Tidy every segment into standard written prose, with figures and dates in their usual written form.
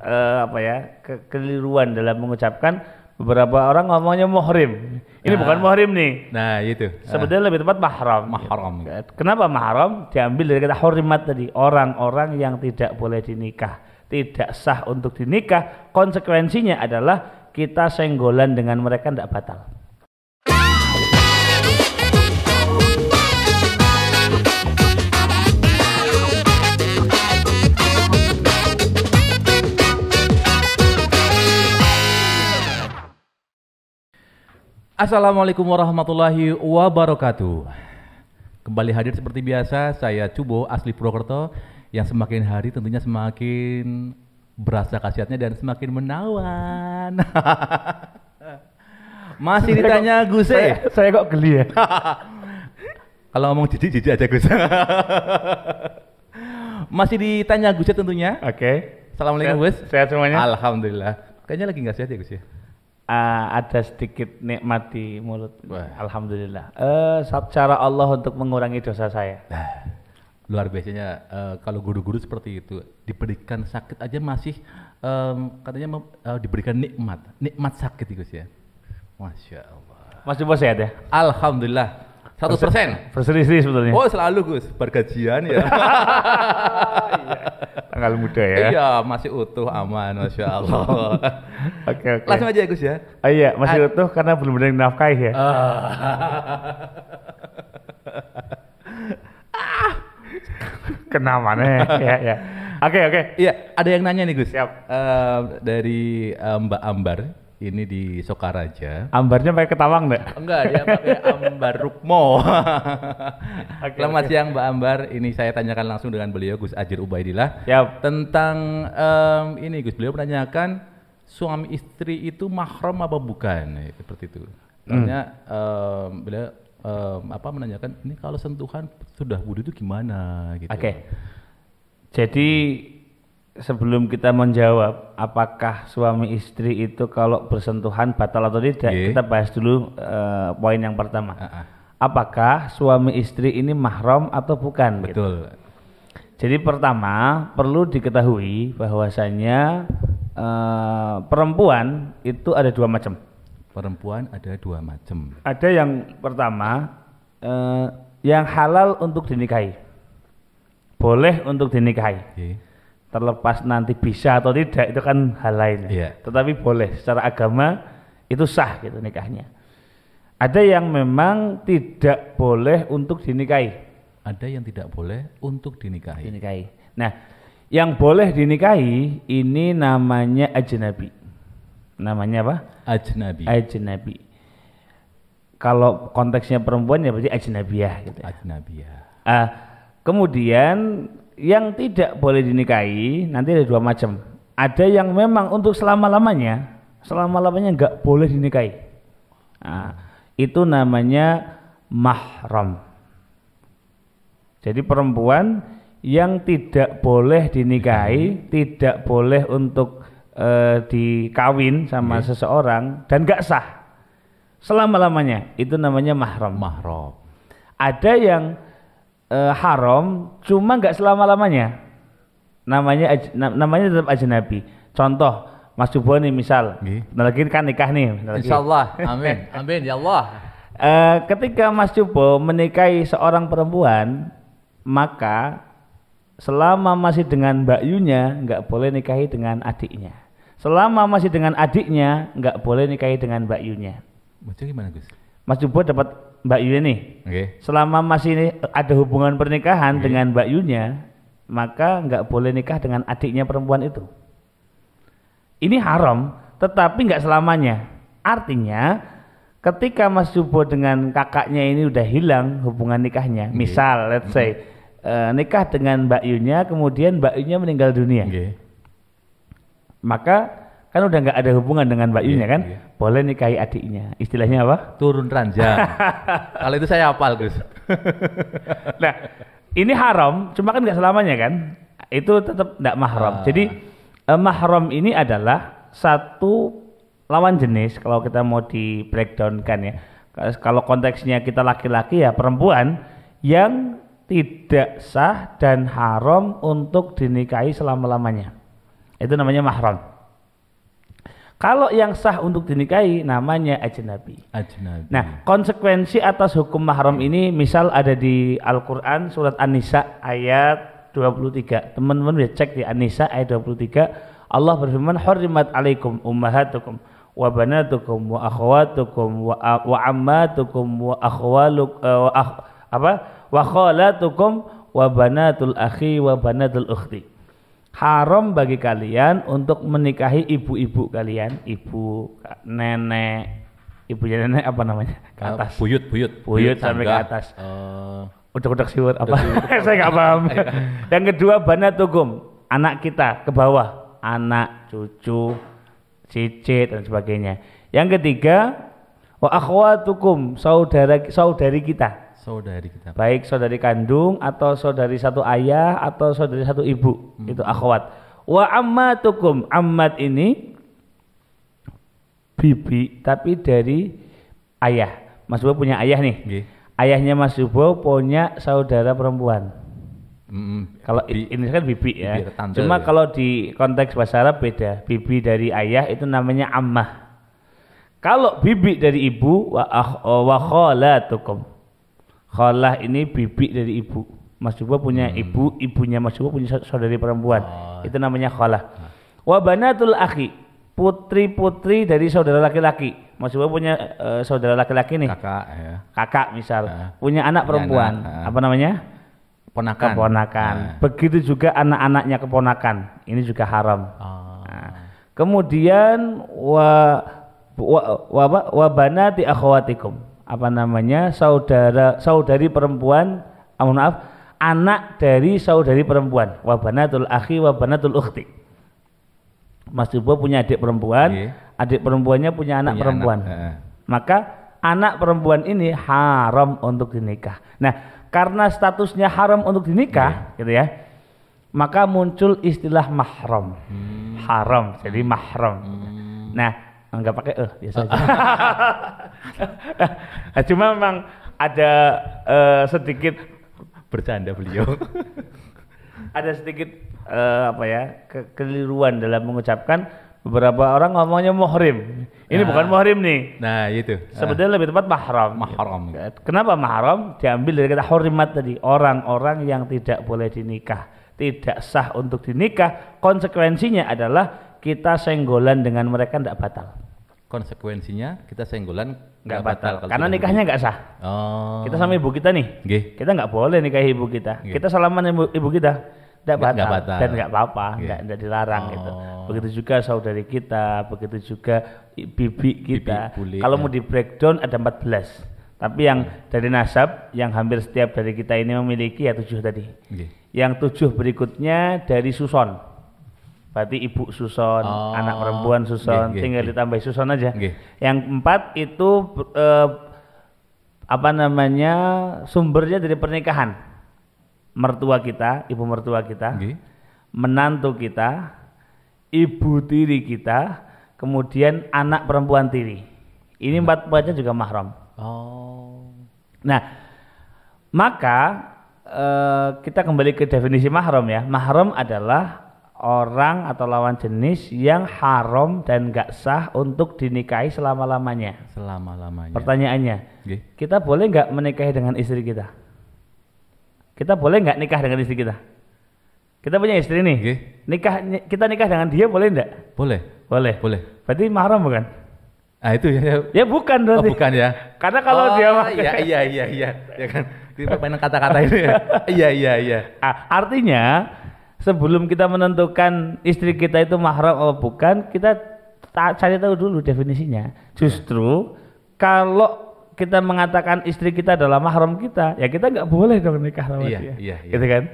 apa ya kekeliruan dalam mengucapkan. Beberapa orang ngomongnya muhrim. Ini bukan muhrim nih. Nah, itu. Sebetulnya lebih tepat mahram. Mahram. Kenapa mahram? Diambil dari kata hurimat tadi. Orang-orang yang tidak boleh dinikah, tidak sah untuk dinikah. Konsekuensinya adalah kita senggolan dengan mereka tidak batal. Assalamualaikum warahmatullahi wabarakatuh. Kembali hadir seperti biasa, saya Cubo asli Purwokerto yang semakin hari tentunya semakin berasa khasiatnya dan semakin menawan. Masih ditanya Gus. Saya kok geli ya. Kalau ngomong jijik aja Gus. Masih ditanya Gus tentunya. Oke. Assalamualaikum Gus. Sehat semuanya? Alhamdulillah. Kayaknya lagi nggak sehat ya Gus ya? Ada sedikit nikmat di mulut. Wah. Alhamdulillah. Cara Allah untuk mengurangi dosa saya. Luar biasanya kalau guru-guru seperti itu diberikan sakit aja masih katanya diberikan nikmat sakit itu ya. Masya Allah. Mas Coba sehat ya? Alhamdulillah 100%. Berseri-seri sebetulnya. Oh selalu Gus, bergajian ya. Tanggal muda ya. Iya masih utuh aman, Masya Allah. Oke. Langsung aja Gus ya. Iya masih utuh karena belum ada yang nafkahi ya. Kena mana ya. Oke. Iya ada yang nanya nih Gus. Siap. Dari Mbak Ambar. Ini di Sokaraja. Ambarnya pakai ketawang enggak? Enggak, dia pakai Ambar Rukmo. Selamat siang Mbak Ambar. Ini saya tanyakan langsung dengan beliau Gus Ajir Ubaidillah. Siap. Tentang ini Gus, beliau menanyakan suami istri itu mahram apa bukan? Seperti itu. Tanya beliau menanyakan ini kalau sentuhan sudah wudu itu gimana gitu. Oke. Jadi sebelum kita menjawab apakah suami istri itu kalau bersentuhan batal atau tidak, kita bahas dulu poin yang pertama. Apakah suami istri ini mahram atau bukan? Betul. Gitu. Jadi pertama perlu diketahui bahwasanya perempuan itu ada dua macam. Perempuan ada dua macam. Ada yang pertama yang halal untuk dinikahi, boleh untuk dinikahi. Terlepas nanti bisa atau tidak itu kan hal lain. Tetapi boleh secara agama itu sah gitu nikahnya. Ada yang memang tidak boleh untuk dinikahi. Ada yang tidak boleh untuk dinikahi. Nah, yang boleh dinikahi ini namanya ajnabi. Namanya apa? Ajnabi. Kalau konteksnya perempuan ya berarti ajnabiyah gitu. Ajnabiyah. Kemudian yang tidak boleh dinikahi nanti ada dua macam. Ada yang memang untuk selama-lamanya nggak boleh dinikahi. Itu namanya mahram. Jadi perempuan yang tidak boleh dinikahi, tidak boleh untuk dikawin sama seseorang dan nggak sah selama-lamanya, itu namanya mahram. Ada yang haram cuma nggak selama-lamanya, namanya tetap ajnabi. Contoh Mas Jubo nih misal, lagi kan nikah nih insyaallah. Amin ya Allah. Ketika Mas Jubo menikahi seorang perempuan, maka selama masih dengan Mbak Yunya nggak boleh nikahi dengan adiknya. Selama masih dengan adiknya nggak boleh nikahi dengan Mbak Yunya. Maksudnya gimana Gus? Mas Jubo dapat Mbak Yu nih. Selama masih ada hubungan pernikahan dengan Mbak Yunya, maka nggak boleh nikah dengan adiknya perempuan itu. Ini haram, tetapi nggak selamanya. Artinya, ketika Mas Jubo dengan kakaknya ini udah hilang hubungan nikahnya, misal, let's say, nikah dengan Mbak Yunya, kemudian Mbak Yunya meninggal dunia, maka kan udah nggak ada hubungan dengan Mbak Yunya kan, boleh nikahi adiknya. Istilahnya apa? Turun ranjang. Kalau itu saya hafal Gus. Nah, ini haram, cuma kan nggak selamanya kan, itu tetap nggak mahram. Jadi mahram ini adalah satu lawan jenis, kalau kita mau di breakdown kan ya. Kalau konteksnya kita laki-laki ya perempuan yang tidak sah dan haram untuk dinikahi selama-lamanya. Itu namanya mahram. Kalau yang sah untuk dinikahi namanya ajnabi. Ajnabi. Nah, konsekuensi atas hukum mahram ini misal ada di Al-Qur'an surat An-Nisa ayat 23. Teman-teman bisa cek di An-Nisa ayat 23. Allah berfirman, "Hurrimat 'alaikum ummahatukum wa banatukum wa akhawatukum wa ammatukum wa akhwaluk wa khalatukum wa banatul akhi wa banatul ukhti." Haram bagi kalian untuk menikahi ibu-ibu kalian, ibu, nenek, ibunya nenek apa namanya? Ke atas. Buyut Sampai ke atas. Udah siwur apa? Saya nggak paham. Yang kedua banatukum, anak kita ke bawah, anak, cucu, cicit dan sebagainya. Yang ketiga wa akhwatukum, saudari kita. Baik saudari kandung atau saudari satu ayah atau saudari satu ibu, itu akhwat. Wa ammatukum, ammat ini bibi tapi dari ayah. Mas Bowo punya ayah nih. Ayahnya Mas Bowo punya saudara perempuan. Kalau ini kan bibi ya. Cuma kalau di konteks bahasa Arab beda. Bibi dari ayah itu namanya ammah. Kalau bibi dari ibu wa khalatukum. Khalah ini bibi dari ibu. Mas Bowo punya ibu, ibunya Mas Bowo punya saudari perempuan. Itu namanya khalah. Wa banatul akhi, putri-putri dari saudara laki-laki. Mas Bowo punya saudara laki-laki nih. Kakak ya. Kakak misal. Punya anak perempuan. Apa namanya? Keponakan. Begitu juga anak-anaknya keponakan. Ini juga haram. Kemudian wa banati akhwatikum. Apa namanya? Saudari perempuan, anak dari saudari perempuan. Wa banatul akhi wa banatul ukhti. Mas Bowo punya adik perempuan, adik perempuannya punya anak perempuan. Maka anak perempuan ini haram untuk dinikah. Nah, karena statusnya haram untuk dinikah, gitu ya, maka muncul istilah mahram. Haram, jadi mahram. Nah, nggak pakai biasa aja. Cuma memang ada sedikit bercanda beliau. Ada sedikit kekeliruan dalam mengucapkan. Beberapa orang ngomongnya muhrim. Ini bukan muhrim nih. Nah, itu. Sebetulnya lebih tepat mahram. Mahram. Kenapa mahram? Diambil dari kata hurimat tadi. Orang-orang yang tidak boleh dinikah, tidak sah untuk dinikah. Konsekuensinya adalah kita senggolan dengan mereka tidak batal. Konsekuensinya kita senggolan nggak batal. Karena nikahnya nggak sah. Kita sama ibu kita nih. Kita nggak boleh nikahi ibu kita. Kita salaman ibu kita. Tidak batal dan nggak apa-apa, nggak dilarang gitu. Begitu juga saudari kita, begitu juga bibi kita. Kalau mau di breakdown ada 14. Tapi yang dari nasab yang hampir setiap dari kita ini memiliki ya 7 tadi. Yang 7 berikutnya dari suson. Berarti ibu suson, anak perempuan suson, tinggal ditambah suson aja. Yang 4 itu sumbernya dari pernikahan. Mertua kita, ibu mertua kita, menantu kita, ibu tiri kita, kemudian anak perempuan tiri. Ini 4 juga mahram. Nah, maka kita kembali ke definisi mahram ya. Mahram adalah orang atau lawan jenis yang haram dan gak sah untuk dinikahi selama-lamanya. Pertanyaannya, kita boleh gak menikahi dengan istri kita? Kita boleh nggak nikah dengan istri kita? Kita punya istri nih. Kita nikah dengan dia boleh nggak? Boleh. Berarti mahram bukan? Itu ya. Ya bukan berarti. Bukan ya. Karena kalau dia iya. Ya kan. Kita main kata-kata itu ya. Iya. Artinya sebelum kita menentukan istri kita itu mahram atau bukan, kita cari tahu dulu definisinya. Justru kalau kita mengatakan istri kita adalah mahram kita, ya kita nggak boleh dong nikah sama dia, gitu kan?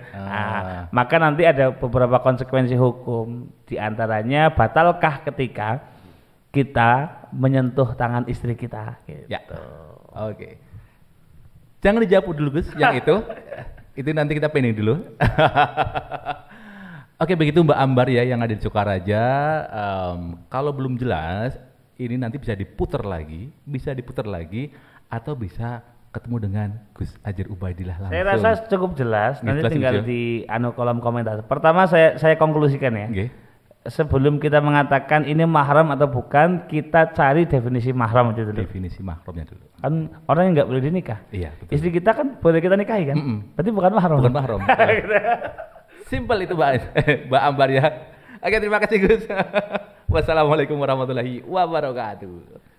Maka nanti ada beberapa konsekuensi hukum, diantaranya batalkah ketika kita menyentuh tangan istri kita, gitu. Oke. Jangan dijawab dulu Gus, yang itu nanti kita pending dulu. Oke, begitu Mbak Ambar ya yang ada di Sukaraja. Kalau belum jelas, ini nanti bisa diputar lagi, atau bisa ketemu dengan Gus Adjir Ubaidillah langsung. Saya rasa cukup jelas. Nanti tinggal di kolom komentar. Pertama saya konklusikan ya. sebelum kita mengatakan ini mahram atau bukan, kita cari definisi mahram itu dulu. Definisi mahramnya dulu. Kan orang yang nggak boleh dinikah. Iya, betul. Istri kita kan boleh kita nikahi kan? Berarti bukan mahram. Bukan mahram. Simpel itu Mbak Ambar ya. Oke, terima kasih Gus. Wassalamualaikum warahmatullahi wabarakatuh.